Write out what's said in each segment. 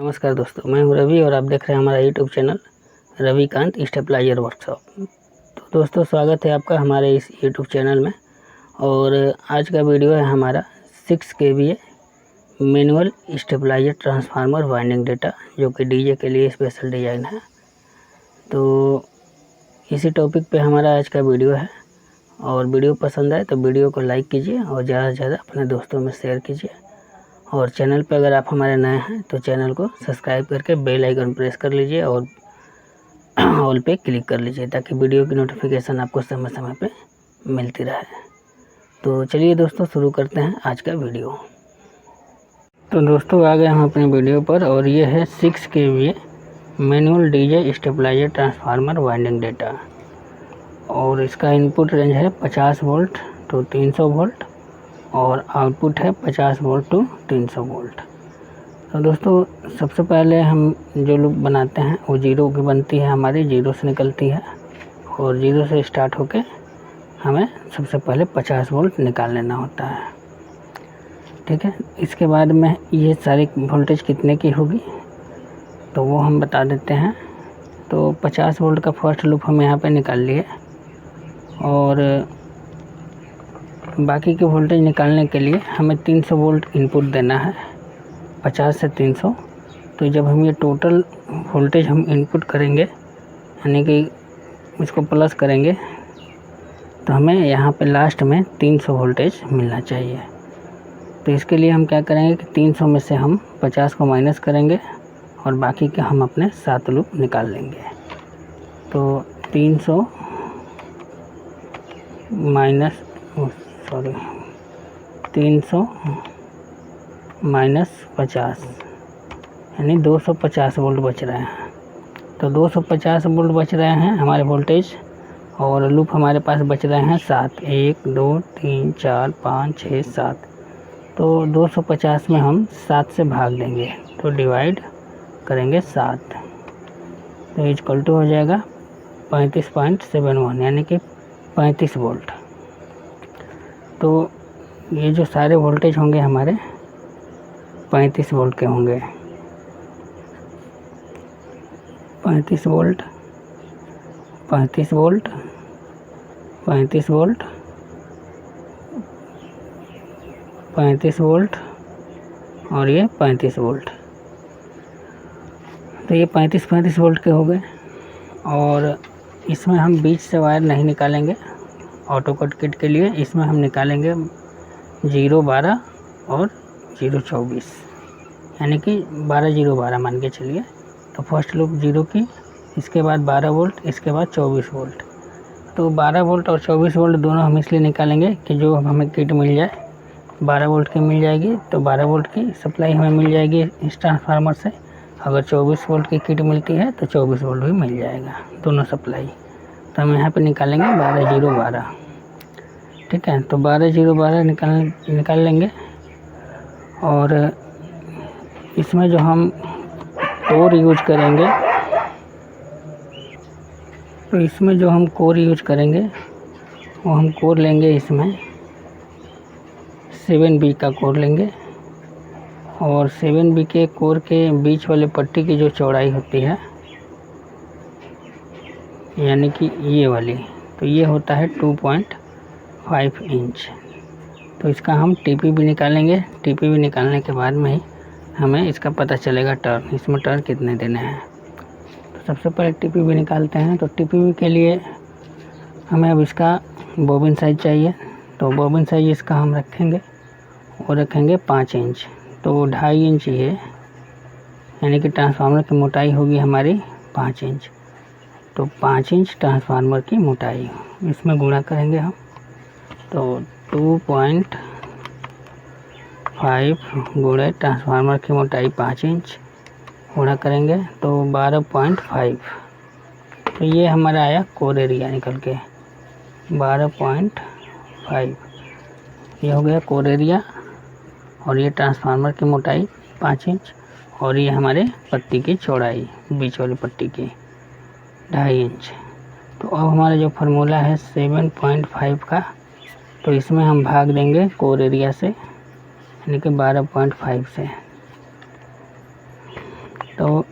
नमस्कार दोस्तों, मैं हूं रवि और आप देख रहे हैं हमारा YouTube channel Ravikant stabiliser workshop. तो दोस्तों, स्वागत है आपका हमारे इस यूट्यूब चैनल में। और आज का वीडियो है हमारा 6 kVA manual stabiliser transformer winding data, जो कि डीजे के लिए स्पेशल डिज़ाइन है। तो इसी टॉपिक पे हमारा आज का वीडियो है। और वीडियो पसंद आए तो वीडियो को लाइक कीजिए और ज़्यादा से ज़्यादा अपने दोस्तों में शेयर कीजिए। और चैनल पर अगर आप हमारे नए हैं तो चैनल को सब्सक्राइब करके बेल आइकन प्रेस कर लीजिए और ऑल पे क्लिक कर लीजिए, ताकि वीडियो की नोटिफिकेशन आपको समय समय पे मिलती रहे। तो चलिए दोस्तों, शुरू करते हैं आज का वीडियो। तो दोस्तों, आ गए हम अपने वीडियो पर और ये है 6 kVA manual DJ stabiliser transformer winding data. और इसका इनपुट रेंज है 50 वोल्ट टू 300 वोल्ट और आउटपुट है 50 वोल्ट टू 300 वोल्ट। तो दोस्तों, सबसे पहले हम जो लूप बनाते हैं वो जीरो की बनती है, हमारी जीरो से निकलती है और जीरो से स्टार्ट होके हमें सबसे पहले 50 वोल्ट निकाल लेना होता है। ठीक है, इसके बाद में ये सारी वोल्टेज कितने की होगी तो वो हम बता देते हैं। तो 50 वोल्ट का फर्स्ट लूप हम यहाँ पे निकाल लिए और बाकी के वोल्टेज निकालने के लिए हमें 300 वोल्ट इनपुट देना है, 50 से 300। तो जब हम ये टोटल वोल्टेज हम इनपुट करेंगे, यानी कि इसको प्लस करेंगे, तो हमें यहाँ पे लास्ट में 300 वोल्टेज मिलना चाहिए। तो इसके लिए हम क्या करेंगे कि 300 में से हम 50 को माइनस करेंगे और बाकी के हम अपने 7 लूप निकाल लेंगे। तो 300 माइनस 50 यानी 250 वोल्ट बच रहे हैं। तो 250 वोल्ट बच रहे हैं हमारे वोल्टेज और लूप हमारे पास बच रहे हैं 7, 1 2 3 4 5 6 7। तो 250 में हम 7 से भाग देंगे, तो डिवाइड करेंगे 7, तो इक्वल टू हो जाएगा 35.71 यानी कि 35 वोल्ट। तो ये जो सारे वोल्टेज होंगे हमारे 35 वोल्ट के होंगे। 35 वोल्ट 35 वोल्ट 35 वोल्ट 35 वोल्ट और ये 35 वोल्ट। तो ये 35 वोल्ट के हो गए। और इसमें हम बीच से वायर नहीं निकालेंगे ऑटो कट किट के लिए। इसमें हम निकालेंगे 012 और 024, यानी कि 12 मान के चलिए। तो फर्स्ट लूप 0 की, इसके बाद 12 वोल्ट, इसके बाद 24 वोल्ट। तो 12 वोल्ट और 24 वोल्ट दोनों हम इसलिए निकालेंगे कि जो हमें किट मिल जाए 12 वोल्ट की मिल जाएगी, तो 12 वोल्ट की सप्लाई हमें मिल जाएगी इस ट्रांसफार्मर से। अगर 24 वोल्ट की किट मिलती है तो 24 वोल्ट भी मिल जाएगा, दोनों सप्लाई। तो हम यहाँ पे निकालेंगे 12 ठीक है। तो 12 निकाल लेंगे। और इसमें जो हम कोर यूज करेंगे, तो इसमें जो हम कोर यूज करेंगे वो हम कोर लेंगे, इसमें 7B का कोर लेंगे। और 7B के कोर के बीच वाले पट्टी की जो चौड़ाई होती है, यानी कि ये वाली, तो ये होता है 2.5 इंच। तो इसका हम TP भी निकालेंगे। TP भी निकालने के बाद में ही हमें इसका पता चलेगा टर्न, इसमें टर्न कितने देने हैं। तो सबसे पहले TP भी निकालते हैं। तो TP के लिए हमें अब इसका बॉबिन साइज चाहिए। तो बॉबिन साइज इसका हम रखेंगे, वो रखेंगे 5 इंच। तो 2.5 इंच ये, यानी कि ट्रांसफार्मर की मोटाई होगी हमारी 5 इंच। तो 5 इंच ट्रांसफार्मर की मोटाई, इसमें गुणा करेंगे हम। तो 2.5 गुणे ट्रांसफार्मर की मोटाई 5 इंच गुणा करेंगे तो 12.5। तो ये हमारा आया कोर एरिया निकल के 12.5। ये हो गया कोर एरिया। और ये ट्रांसफार्मर की मोटाई 5 इंच और ये हमारे पट्टी की चौड़ाई, बीच वाली पट्टी की 2.5 इंच। तो अब हमारा जो फार्मूला है 7.5 का, तो इसमें हम भाग देंगे कोर एरिया से, यानी कि 12.5 से। तो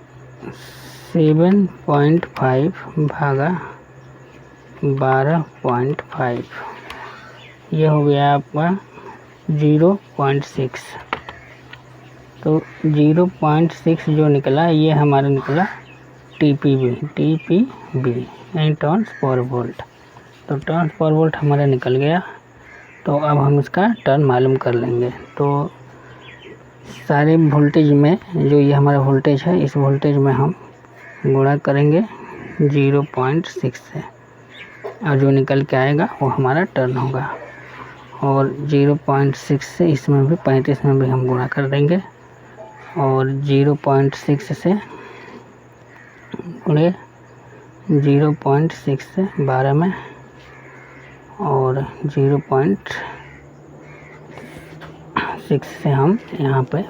7.5 भागा 12.5 ये हो गया आपका 0.6। तो 0.6 जो निकला ये हमारा निकला TPV यानी टर्न्स पर वोल्ट। तो टर्न्स पर वोल्ट हमारा निकल गया। तो अब हम इसका टर्न मालूम कर लेंगे। तो सारे वोल्टेज में जो ये हमारा वोल्टेज है, इस वोल्टेज में हम गुणा करेंगे 0.6 से और जो निकल के आएगा वो हमारा टर्न होगा। और 0.6 से इसमें भी 35 में भी हम गुणा कर देंगे और 0.6 से गुणे 0.6 से 12 में और 0.6 से हम यहाँ पे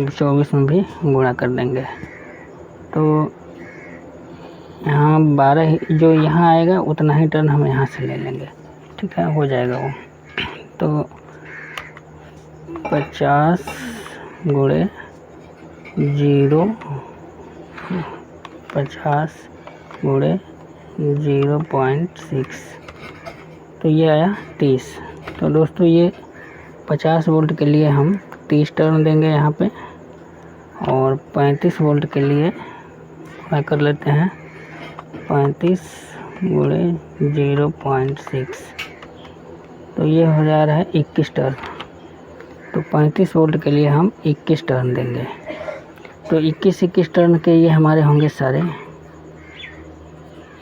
24 में भी गुणा कर देंगे। तो यहाँ 12 जो यहाँ आएगा उतना ही टर्न हम यहाँ से ले लेंगे। ठीक है, हो जाएगा वो। तो 50 गुणे 0.6 तो ये आया 30। तो दोस्तों ये 50 वोल्ट के लिए हम 30 टर्न देंगे यहाँ पे और 35 वोल्ट के लिए क्या कर लेते हैं 35 गुणे 0.6 तो ये हो जा रहा है 21 टर्न। तो 35 वोल्ट के लिए हम 21 टर्न देंगे। तो 21 टर्न के ये हमारे होंगे सारे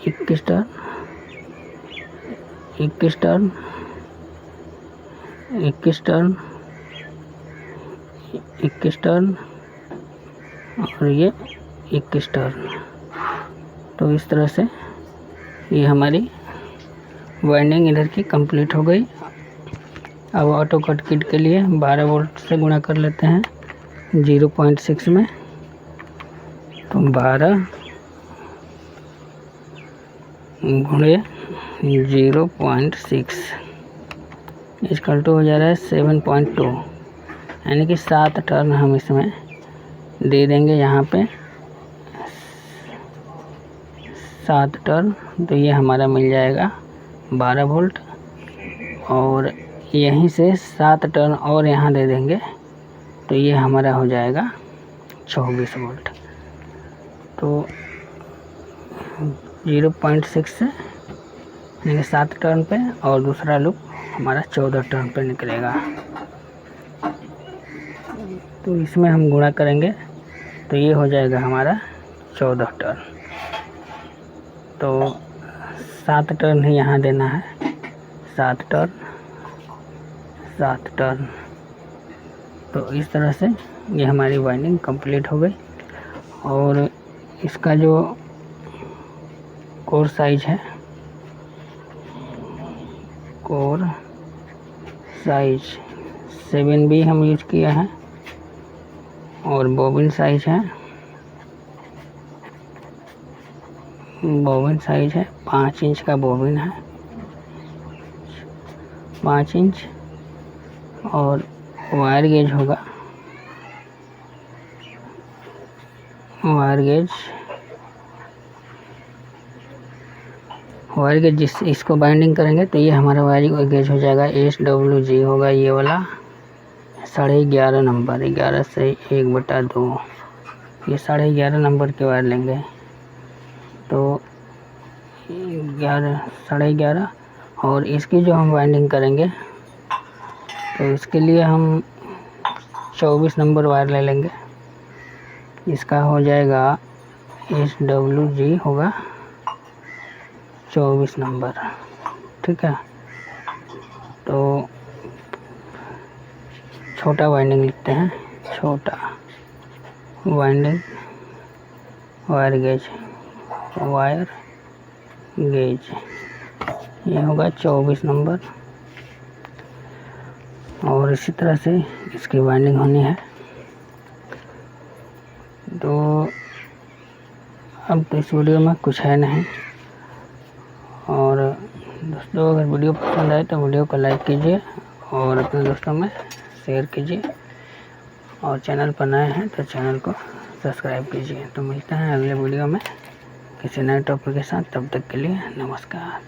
21 टर्न 21 टर्न 21 टर्न 21 टर्न और ये 21 टर्न। तो इस तरह से ये हमारी वाइंडिंग इधर की कंप्लीट हो गई। अब ऑटो कट किट के लिए 12 वोल्ट से गुणा कर लेते हैं 0.6 में। तो 12 गुणे 0.6 इसकल टू हो जा रहा है 7.2 यानी कि 7 टर्न हम इसमें दे देंगे यहाँ पे 7 टर्न। तो ये हमारा मिल जाएगा 12 वोल्ट और यहीं से 7 टर्न और यहाँ दे देंगे तो ये हमारा हो जाएगा 24 वोल्ट। तो 0.6 से यानी 7 टर्न पे और दूसरा लूप हमारा 14 टर्न पे निकलेगा। तो इसमें हम गुणा करेंगे तो ये हो जाएगा हमारा 14 टर्न। तो 7 टर्न ही यहाँ देना है 7 टर्न 7 टर्न। तो इस तरह से ये हमारी वाइंडिंग कंप्लीट हो गई। और इसका जो कोर साइज है कोर साइज 7B हम यूज किया है और बॉबिन साइज है 5 इंच का बॉबिन है 5 इंच और वायर गेज होगा वायर गेज जिस इसको बाइंडिंग करेंगे तो ये हमारा वायर गेज हो जाएगा SWG होगा ये वाला 11.5 नंबर 11 से 1/2 ये 11.5 नंबर के वायर लेंगे। तो 11.5 और इसकी जो हम बाइंडिंग करेंगे तो इसके लिए हम 24 नंबर वायर ले लेंगे। इसका हो जाएगा SWG होगा 24 नंबर। ठीक है, तो छोटा वाइंडिंग लिखते हैं छोटा वाइंडिंग वायर गेज ये होगा 24 नंबर। और इसी तरह से इसकी वाइंडिंग होनी है। तो अब तो इस वीडियो में कुछ है नहीं। और दोस्तों अगर वीडियो पसंद आए तो वीडियो को लाइक कीजिए और अपने दोस्तों में शेयर कीजिए और चैनल पर नए हैं तो चैनल को सब्सक्राइब कीजिए। तो मिलते हैं अगले वीडियो में किसी नए टॉपिक के साथ, तब तक के लिए नमस्कार।